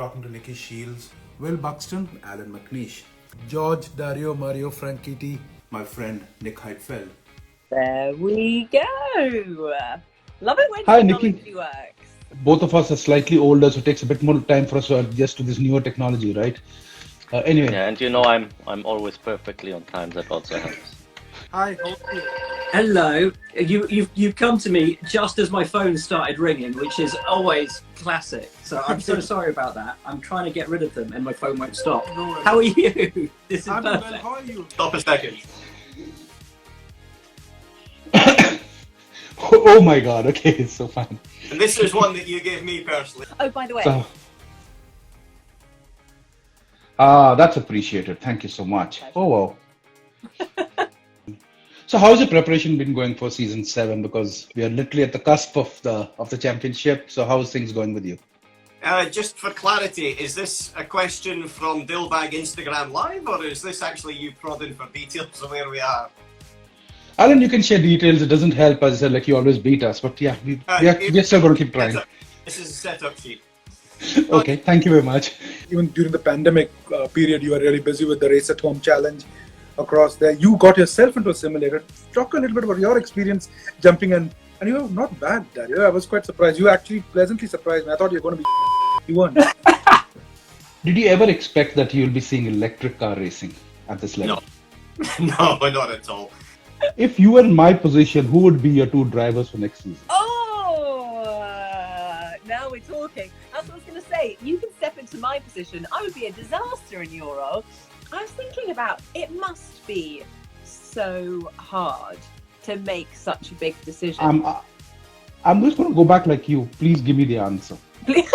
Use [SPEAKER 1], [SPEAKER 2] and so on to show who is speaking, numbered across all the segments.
[SPEAKER 1] talking to Nicki Shields, Will Buxton, Allan McNish, George, Dario, Mario Franchitti, my friend Nick Heidfeld.
[SPEAKER 2] There we go. Love it when
[SPEAKER 3] Hi,
[SPEAKER 2] technology
[SPEAKER 3] Nicki.
[SPEAKER 2] works.
[SPEAKER 3] Both of us are slightly older, so it takes a bit more time for us to adjust to this newer technology, right? Anyway.
[SPEAKER 4] Yeah, and you know I'm always perfectly on time. That also helps.
[SPEAKER 1] Hi, how are you?
[SPEAKER 5] Hello. You've come to me just as my phone started ringing, which is always classic. So I'm so sorry about that. I'm trying to get rid of them, and my phone won't stop.
[SPEAKER 1] No worries.
[SPEAKER 5] How are you? This is
[SPEAKER 1] I'm
[SPEAKER 5] perfect.
[SPEAKER 1] well, how are you?
[SPEAKER 6] Stop a second.
[SPEAKER 3] Oh my God. Okay, so fine.
[SPEAKER 6] And this is one that you gave me personally.
[SPEAKER 2] Oh, by the way,
[SPEAKER 3] So, that's appreciated. Thank you so much. Oh wow. So how's the preparation been going for season 7? Because we are literally at the cusp of the championship. So how's things going with you?
[SPEAKER 6] Just for clarity, is this a question from Dilbagh Instagram Live, or is this actually you prodding for details of where we are?
[SPEAKER 3] Alan, you can share details. It doesn't help, as I said, like you always beat us. But yeah, we're still going to keep trying.
[SPEAKER 6] This is a setup sheet.
[SPEAKER 3] Okay, thank you very much.
[SPEAKER 7] Even during the pandemic period, you were really busy with the Race at Home challenge across there. You got yourself into a simulator. Talk a little bit about your experience jumping in. And you were not bad, Dario. I was quite surprised. You actually pleasantly surprised me. I thought you were going to be you weren't.
[SPEAKER 3] Did you ever expect that you'll be seeing electric car racing at this level?
[SPEAKER 6] No, not at all.
[SPEAKER 3] If you were in my position, who would be your 2 drivers for next season?
[SPEAKER 2] now we're talking. That's what I was going to say. You can step into my position. I would be a disaster in your role. I was thinking about it must be so hard to make such a big decision.
[SPEAKER 3] I'm just going to go back like you. Please give me the answer.
[SPEAKER 2] This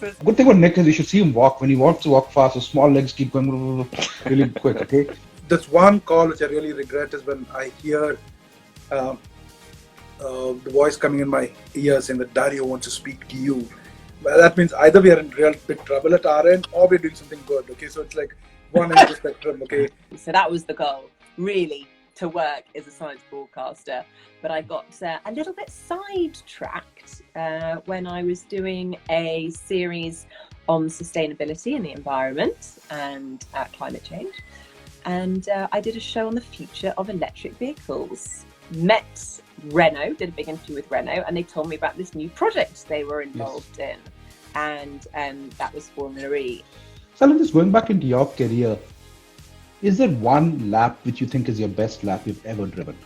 [SPEAKER 2] is...
[SPEAKER 3] Good thing about Nick is you should see him walk. When he wants to walk fast, so small legs keep going really quick, okay?
[SPEAKER 7] There's one call which I really regret is when I hear the voice coming in my ear saying that Dario wants to speak to you. Well, that means either we are in real big trouble at our end or we're doing something good, okay? So it's like one end of the spectrum, okay?
[SPEAKER 2] So that was the goal, really, to work as a science broadcaster. But I got a little bit sidetracked when I was doing a series on sustainability and the environment and climate change. And I did a show on the future of electric vehicles. Met Renault, did a big interview with Renault, and they told me about this new project they were involved in. And that was Formula E.
[SPEAKER 3] So just going back into your career, is there one lap which you think is your best lap you've ever driven?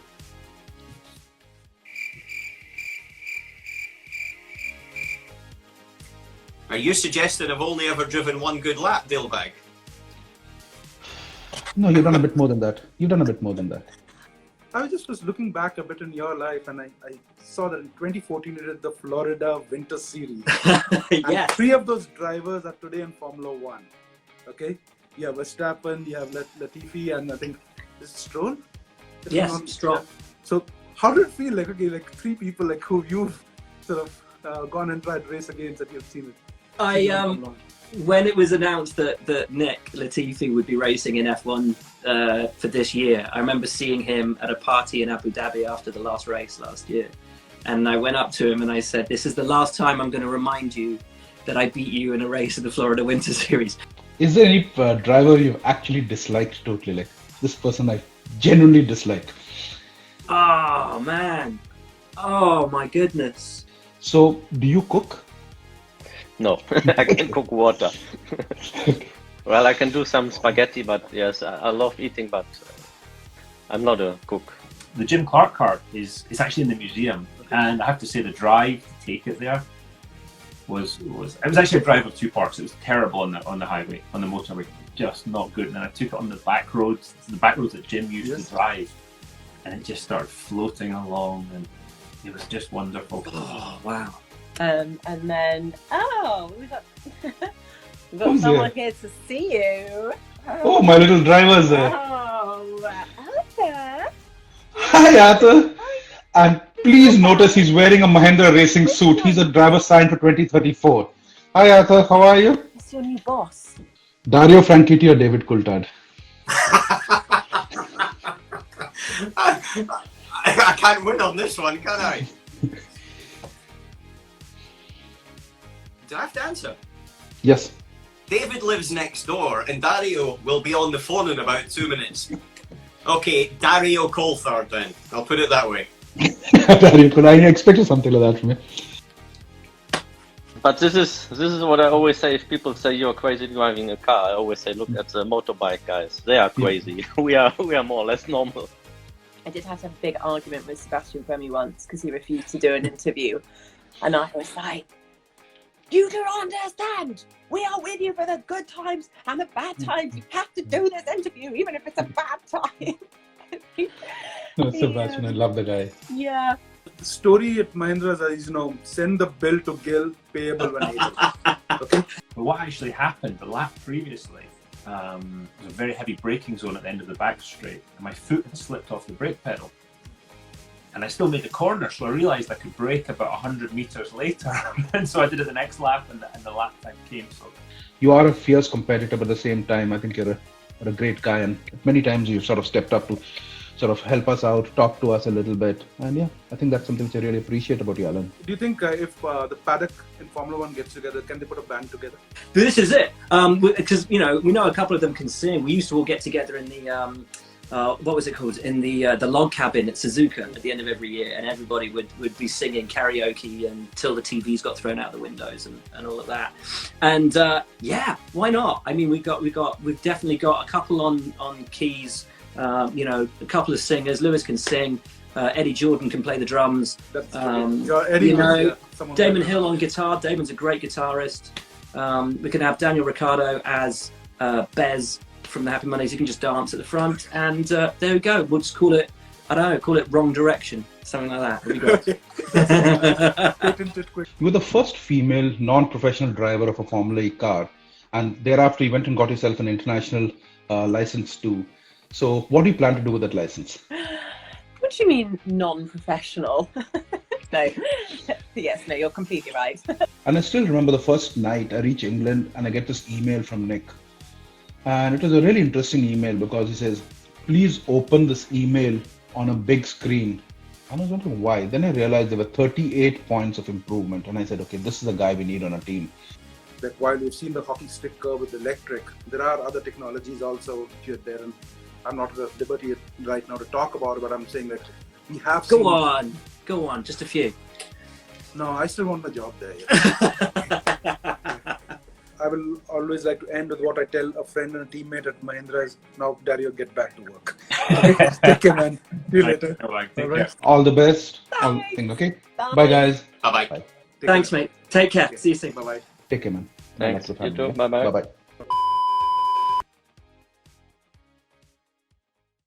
[SPEAKER 6] Are you suggesting I've only ever driven one good lap, Dilbagh?
[SPEAKER 3] No, you've done a bit more than that.
[SPEAKER 7] I was looking back a bit in your life and I saw that in 2014 you did the Florida Winter Series.
[SPEAKER 5] Yes.
[SPEAKER 7] And 3 of those drivers are today in Formula 1. Okay? You have Verstappen, you have Latifi, and I think this is Stroll?
[SPEAKER 5] Yes, Stroll.
[SPEAKER 7] So how did it feel like, okay, like 3 people like who you've sort of gone and tried to race against that you've seen it?
[SPEAKER 5] When it was announced that Nick Latifi would be racing in F1 for this year, I remember seeing him at a party in Abu Dhabi after the last race last year. And I went up to him and I said, this is the last time I'm going to remind you that I beat you in a race in the Florida Winter Series.
[SPEAKER 3] Is there any driver you've actually disliked totally? Like, this person I genuinely disliked.
[SPEAKER 5] Oh, man. Oh, my goodness.
[SPEAKER 3] So, do you cook?
[SPEAKER 4] No, I can cook water. Well, I can do some spaghetti, but yes, I love eating, but I'm not a cook.
[SPEAKER 8] The Jim Clark car is actually in the museum, and I have to say the drive to take it there was it was actually a drive of 2 parts. It was terrible on the highway, on the motorway, just not good. And then I took it on the back roads that Jim used to drive, and it just started floating along, and it was just wonderful.
[SPEAKER 5] Oh, wow.
[SPEAKER 2] And then, we've got someone here to see you.
[SPEAKER 3] Oh, my little driver's there.
[SPEAKER 2] Arthur.
[SPEAKER 3] Hi, Arthur. And please notice he's wearing a Mahindra Racing suit. He's a driver signed for 2034. Hi, Arthur. How are you?
[SPEAKER 2] It's your new boss.
[SPEAKER 3] Dario Franchitti or David Coulthard?
[SPEAKER 6] I can't win on this one, can I? Do I have to answer?
[SPEAKER 3] Yes.
[SPEAKER 6] David lives next door, and Dario will be on the phone in about 2 minutes. Okay, Dario Coulthard then. I'll put it that way.
[SPEAKER 3] I expected something like that from you.
[SPEAKER 4] But this is what I always say. If people say you're crazy driving a car, I always say, look at the motorbike guys. They are crazy. we are more or less normal.
[SPEAKER 2] I did have to have a big argument with Sebastian Buemi once because he refused to do an interview, and I was like, "You don't understand. We are with you for the good times and the bad times. You have to do this interview, even if it's a bad time."
[SPEAKER 3] Sebastian, I love the guy.
[SPEAKER 2] Yeah.
[SPEAKER 7] The story at Mahindra's is, send the bill to Gill, payable when able. Okay.
[SPEAKER 8] But what actually happened the lap previously was a very heavy braking zone at the end of the back straight, and my foot had slipped off the brake pedal. And I still made the corner, so I realised I could brake about 100 metres later. And so I did it the next lap, and the lap time came. So
[SPEAKER 3] You are a fierce competitor, but at the same time, I think you're a great guy, and many times you've sort of stepped up to sort of help us out, talk to us a little bit. And yeah, I think that's something which I really appreciate about you, Allan.
[SPEAKER 7] Do you think if the paddock in Formula One gets together, can they put a band together?
[SPEAKER 5] This is it, because we know a couple of them can sing. We used to all get together in the what was it called, in the log cabin at Suzuka at the end of every year, and everybody would be singing karaoke until the TVs got thrown out the windows and all of that. And yeah, why not? I mean, we've definitely got a couple on keys. A couple of singers. Lewis can sing. Eddie Jordan can play the drums. Damon Hill on guitar. Damon's a great guitarist. We can have Daniel Ricciardo as Bez from the Happy Mondays. He can just dance at the front, and there we go. We'll just call it, call it Wrong Direction, something like that. It'd be great.
[SPEAKER 3] You were the first female non-professional driver of a Formula E car, and thereafter you went and got yourself an international license too. So what do you plan to do with that license?
[SPEAKER 2] What do you mean non-professional? No. Yes, no, you're completely right.
[SPEAKER 3] And I still remember the first night I reach England and I get this email from Nick. And it was a really interesting email because he says, please open this email on a big screen. And I was wondering why. Then I realized there were 38 points of improvement. And I said, okay, this is the guy we need on our team.
[SPEAKER 7] That while we've seen the hockey stick curve with electric, there are other technologies also here there. And I'm not at liberty right now to talk about it, but I'm saying that we have
[SPEAKER 5] Go on, just a few.
[SPEAKER 7] No, I still want my job there. I will always like to end with what I tell a friend and a teammate at Mahindra is, now Dario, get back to work. Take care, man. See you later.
[SPEAKER 3] All the best.
[SPEAKER 2] Bye.
[SPEAKER 3] Okay.
[SPEAKER 2] Bye.
[SPEAKER 3] Bye, guys.
[SPEAKER 6] Bye-bye.
[SPEAKER 5] Thanks, mate. Take care. See you soon.
[SPEAKER 7] Bye-bye.
[SPEAKER 3] Take care, man.
[SPEAKER 4] Thanks.
[SPEAKER 3] Lots of
[SPEAKER 4] You
[SPEAKER 3] family.
[SPEAKER 4] too. Bye-bye.
[SPEAKER 3] Bye-bye.